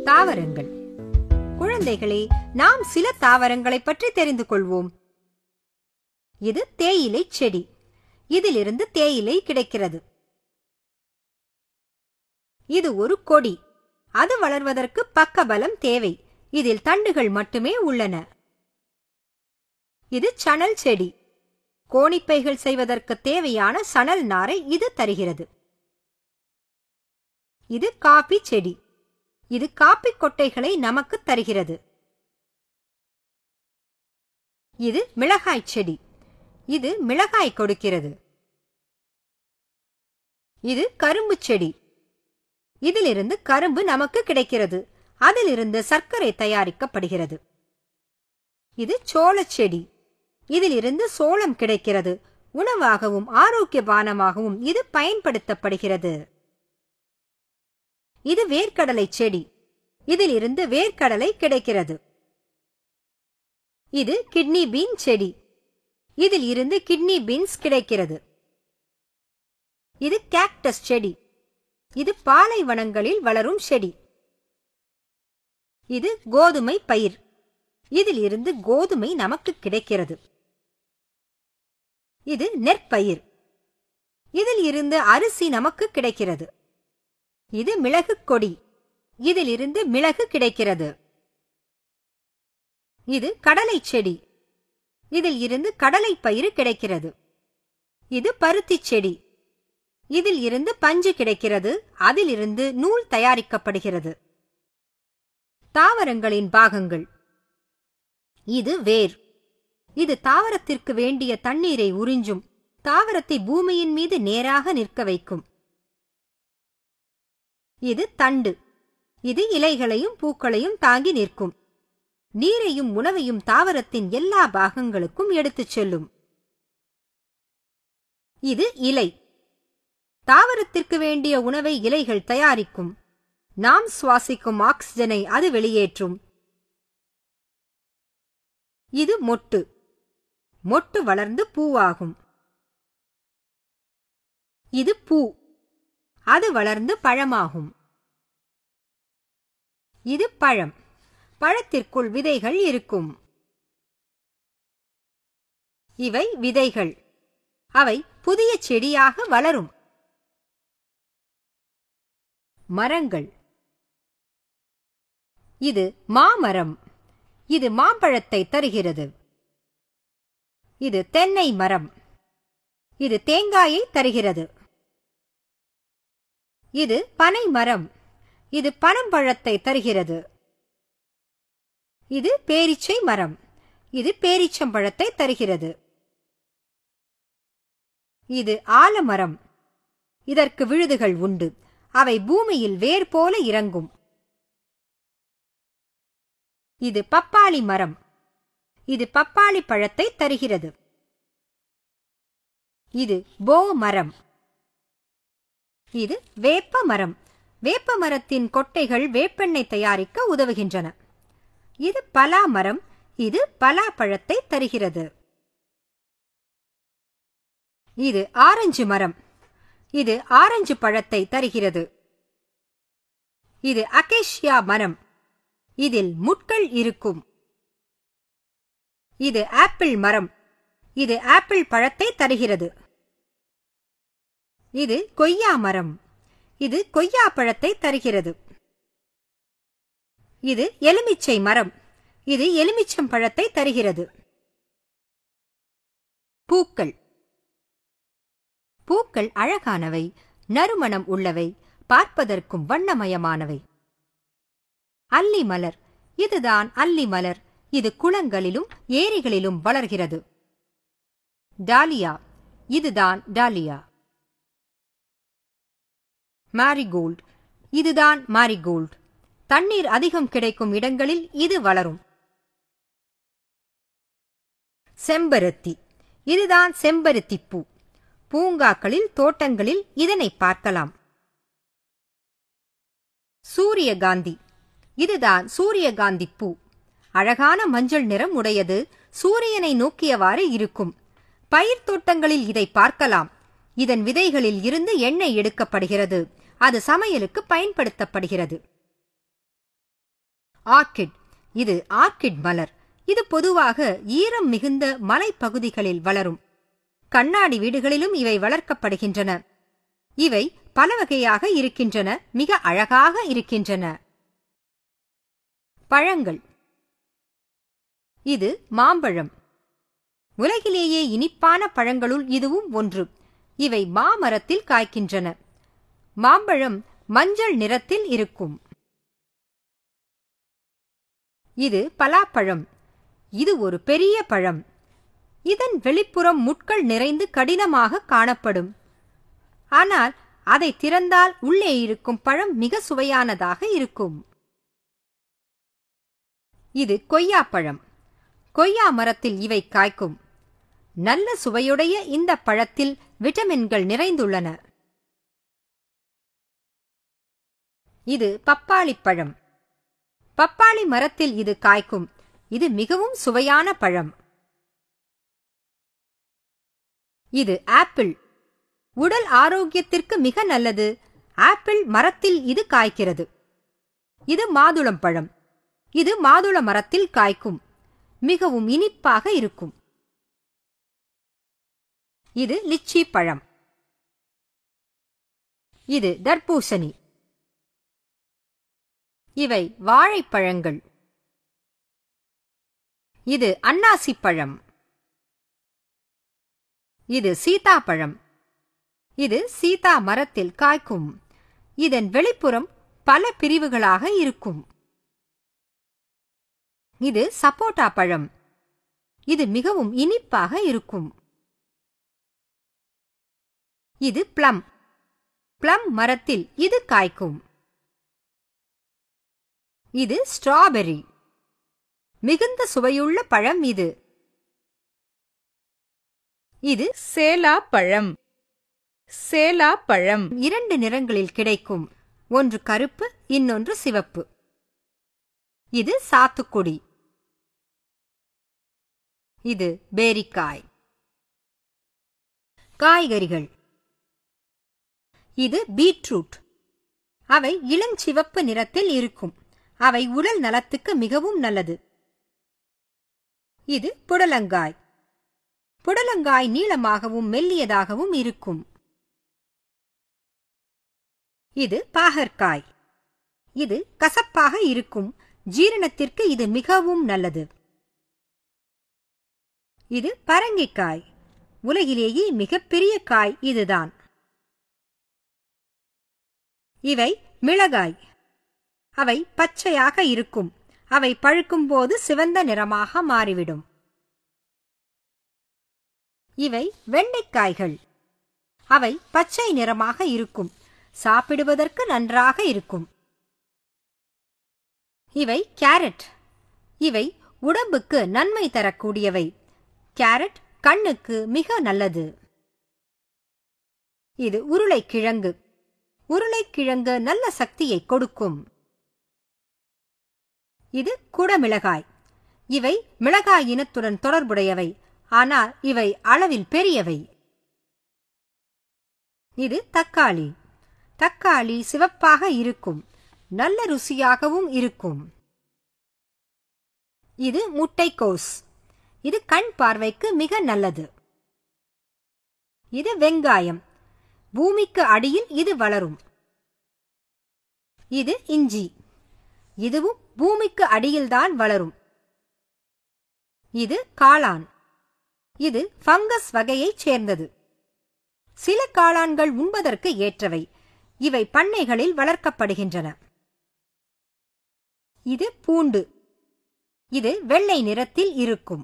தாவரங்கள். குழந்தைகளே, நாம் சில தாவரங்களை பற்றி தெரிந்து கொள்வோம். இது தேயிலை செடி. இதிலிருந்து தேயிலை கிடைக்கிறது. இது ஒரு கொடி. அது வளர்வதற்கு பக்கபலம் தேவை. இதில் தண்டுகள் மட்டுமே உள்ளன. இது சணல் செடி. கோணிப்பைகள் செய்வதற்கு தேவையான சணல் நாரை இது தருகிறது. இது காபி செடி. இது காப்பி கொட்டைகளை நமக்கு தருகிறது. இது மிளகாய் செடி. இது மிளகாய் கொடுக்கிறது. இது கரும்பு செடி. இதிலிருந்து கரும்பு நமக்கு கிடைக்கிறது. அதிலிருந்து சர்க்கரை தயாரிக்கப்படுகிறது. இது சோளச் செடி. இதிலிருந்து சோளம் கிடைக்கிறது. உணவாகவும் ஆரோக்கியபானமாகவும் இது பயன்படுத்தப்படுகிறது. இது வேர்க்கடலை செடி. இதிலிருந்து வேர்க்கடலை கிடைக்கிறது. இது கிட்னி பீன் செடி. இதில் இருந்து கிட்னி பீன்ஸ் கிடைக்கிறது. இது கேக்டஸ் செடி. இது பாலைவனங்களில் வளரும் செடி. இது கோதுமை பயிர். இதில் இருந்து கோதுமை நமக்கு கிடைக்கிறது. இது நெற்பயிர். இதில் இருந்து அரிசி நமக்கு கிடைக்கிறது. இது மிளகு கொடி. இதில் இருந்து மிளகு கிடைக்கிறது. இது கடலை செடி. இதில் இருந்து கடலை பயிறு கிடைக்கிறது. இது பருத்தி செடி. இதில் இருந்து பஞ்சு கிடைக்கிறது. அதிலிருந்து நூல் தயாரிக்கப்படுகிறது. தாவரங்களின் பாகங்கள். இது வேர். இது தாவரத்திற்கு வேண்டிய தண்ணீரை உறிஞ்சும். தாவரத்தை பூமியின் மீது நேராக நிற்க வைக்கும். இது தண்டு. இது இலைகளையும் பூக்களையும் தாங்கி நிற்கும். நீரையும் உணவையும் தாவரத்தின் எல்லா பாகங்களுக்கும் எடுத்துச் செல்லும். இது இலை. தாவரத்திற்கு வேண்டிய உணவை இலைகள் தயாரிக்கும். நாம் சுவாசிக்கும் ஆக்சிஜனை அது வெளியேற்றும். இது மொட்டு. மொட்டு வளர்ந்து பூவாகும். இது பூ. அது வளர்ந்து பழமாகும். இது பழம். பழத்திற்குள் விதைகள் இருக்கும். இவை விதைகள். அவை புதிய செடியாக வளரும். மரங்கள். இது மாமரம். இது மாம்பழத்தை தருகிறது. இது தென்னை மரம். இது தேங்காயை தருகிறது. இது பனை மரம். இது பனம்பழத்தை தருகிறது. இது பேரீச்சை மரம். இது பேரீச்சம்பழத்தை தருகிறது. இது ஆலமரம். இதற்கு விழுதுகள் உண்டு. அவை பூமியில் வேர் போல இறங்கும். இது பப்பாளி மரம். இது பப்பாளி பழத்தை தருகிறது. இது போ மரம். இது வேப்ப மரம். வேப்ப மரத்தின் கொட்டைகள் வேப்பெண்ணெய் தயாரிக்க உதவுகின்றன. இது பலா மரம். இது பலா பழத்தை தருகிறது. இது ஆரஞ்சு மரம். இது ஆரஞ்சு பழத்தை தருகிறது. இது அகேஷியா மரம். இதில் முட்கள் இருக்கும். இது ஆப்பிள் மரம். இது ஆப்பிள் பழத்தை தருகிறது. இது கொய்யா மரம். இது கொய்யா பழத்தை தருகிறது. இது எலுமிச்சை மரம். இது எலுமிச்சம் பழத்தை தருகிறது. பூக்கள். பூக்கள் அழகானவை, நறுமணம் உள்ளவை, பார்ப்பதற்கும் வண்ணமயமானவை. அல்லி மலர். இதுதான் அல்லி மலர். இது குளங்களிலும் ஏரிகளிலும் வளர்கிறது. டாலியா. இதுதான் டாலியா. மாரிகோல்ட். இதுதான் மாரிகோல்ட். தண்ணீர் அதிகம் கிடைக்கும் இடங்களில் இது வளரும். செம்பருத்தி. இதுதான் செம்பருத்தி பூ. பூங்காக்களில் தோட்டங்களில் இதனை பார்க்கலாம். சூரியகாந்தி. இதுதான் சூரியகாந்தி பூ. அழகான மஞ்சள் நிறம் உடையது. சூரியனை நோக்கியவாறு இருக்கும். பயிர் தோட்டங்களில் இதை பார்க்கலாம். இதன் விதைகளில் இருந்து எண்ணெய் எடுக்கப்படுகிறது. அது சமையலுக்கு பயன்படுத்தப்படுகிறது. ஆர்க்கிட். இது ஆர்க்கிட் மலர். இது பொதுவாக ஈரம் மிகுந்த மலைப்பகுதிகளில் வளரும். கண்ணாடி வீடுகளிலும் இவை வளர்க்கப்படுகின்றன. இவை பல வகையாக இருக்கின்றன. மிக அழகாக இருக்கின்றன. பழங்கள். இது மாம்பழம். உலகிலேயே இனிப்பான பழங்களுள் இதுவும் ஒன்று. இவை மாமரத்தில் காய்க்கின்றன. மாம்பழம் மஞ்சள் நிறத்தில் இருக்கும். இது பலாப்பழம். இது ஒரு பெரிய பழம். இதன் வெளிப்புறம் முட்கள் நிறைந்து கடினமாக காணப்படும். ஆனால் அதை திறந்தால் உள்ளே இருக்கும் பழம் மிக சுவையானதாக இருக்கும். இது கொய்யாப்பழம். கொய்யா மரத்தில் இவை காய்க்கும். நல்ல சுவையுடைய இந்த பழத்தில் விட்டமின்கள் நிறைந்துள்ளன. இது பப்பாளி பழம். பப்பாளி மரத்தில் இது காய்க்கும். இது மிகவும் சுவையான பழம். இது ஆப்பிள். உடல் ஆரோக்கியத்திற்கு மிக நல்லது. ஆப்பிள் மரத்தில் இது காய்க்கிறது. இது மாதுளம் பழம். இது மாதுள மரத்தில் காய்க்கும். மிகவும் இனிப்பாக இருக்கும். இது லிச்சி பழம். இது தர்பூசணி. இவை வாழைப்பழங்கள். இது அன்னாசி பழம். இது சீதாப்பழம். இது சீதா மரத்தில் காய்க்கும். இதன் வெளிப்புறம் பல பிரிவுகளாக இருக்கும். இது சப்போட்டா பழம். இது மிகவும் இனிப்பாக இருக்கும். இது பிளம். பிளம் மரத்தில் இது காய்க்கும். இது ஸ்ட்ராபெர்ரி. மிகுந்த சுவையுள்ள பழம் இது. இது சேலா பழம். சேலா பழம் 2 நிறங்களில் கிடைக்கும். ஒன்று கருப்பு, இன்னொன்று சிவப்பு. இது சாத்துக்குடி. இது பேரிக்காய். காய்கறிகள். இது பீட்ரூட். அவை இளஞ்சிவப்பு நிறத்தில் இருக்கும். அவை உடல் நலத்துக்கு மிகவும் நல்லது. இது புடலங்காய். புடலங்காய் நீளமாகவும் மெல்லியதாகவும் இருக்கும். இது பாகற்காய். இது கசப்பாக இருக்கும். ஜீரணத்திற்கு இது மிகவும் நல்லது. இது பரங்கிக்காய். உலகிலேயே மிகப்பெரிய காய் இதுதான். இவை மிளகாய். அவை பச்சையாக இருக்கும். அவை பழுக்கும்போது சிவந்த நிறமாக மாறிவிடும். இவை வெண்டைக்காய்கள். அவை பச்சை நிறமாக இருக்கும். சாப்பிடுவதற்கு நன்றாக இருக்கும். இவை கேரட். இவை உடம்புக்கு நன்மை தரக்கூடியவை. கேரட் கண்ணுக்கு மிக நல்லது. இது உருளைக்கிழங்கு. உருளைக்கிழங்கு நல்ல சக்தியை கொடுக்கும். இது குடமிளகாய். இவை மிளகாய் இனத்துடன் தொடர்புடையவை. ஆனால் இவை அளவில் பெரியவை. இது தக்காளி. தக்காளி சிவப்பாக இருக்கும். நல்ல ருசியாகவும் இருக்கும். இது முட்டைக்கோஸ். இது கண் பார்வைக்கு மிக நல்லது. இது வெங்காயம். பூமிக்கு அடியில் இது வளரும். இது இஞ்சி. இதுவும் பூமிக்கு அடியில்தான் வளரும். இது காளான். இது ஃபங்கஸ் வகையைச் சேர்ந்தது. சில காளான்கள் உண்பதற்கு ஏற்றவை. இவை பண்ணைகளில் வளர்க்கப்படுகின்றன. இது பூண்டு. இது வெள்ளை நிறத்தில் இருக்கும்.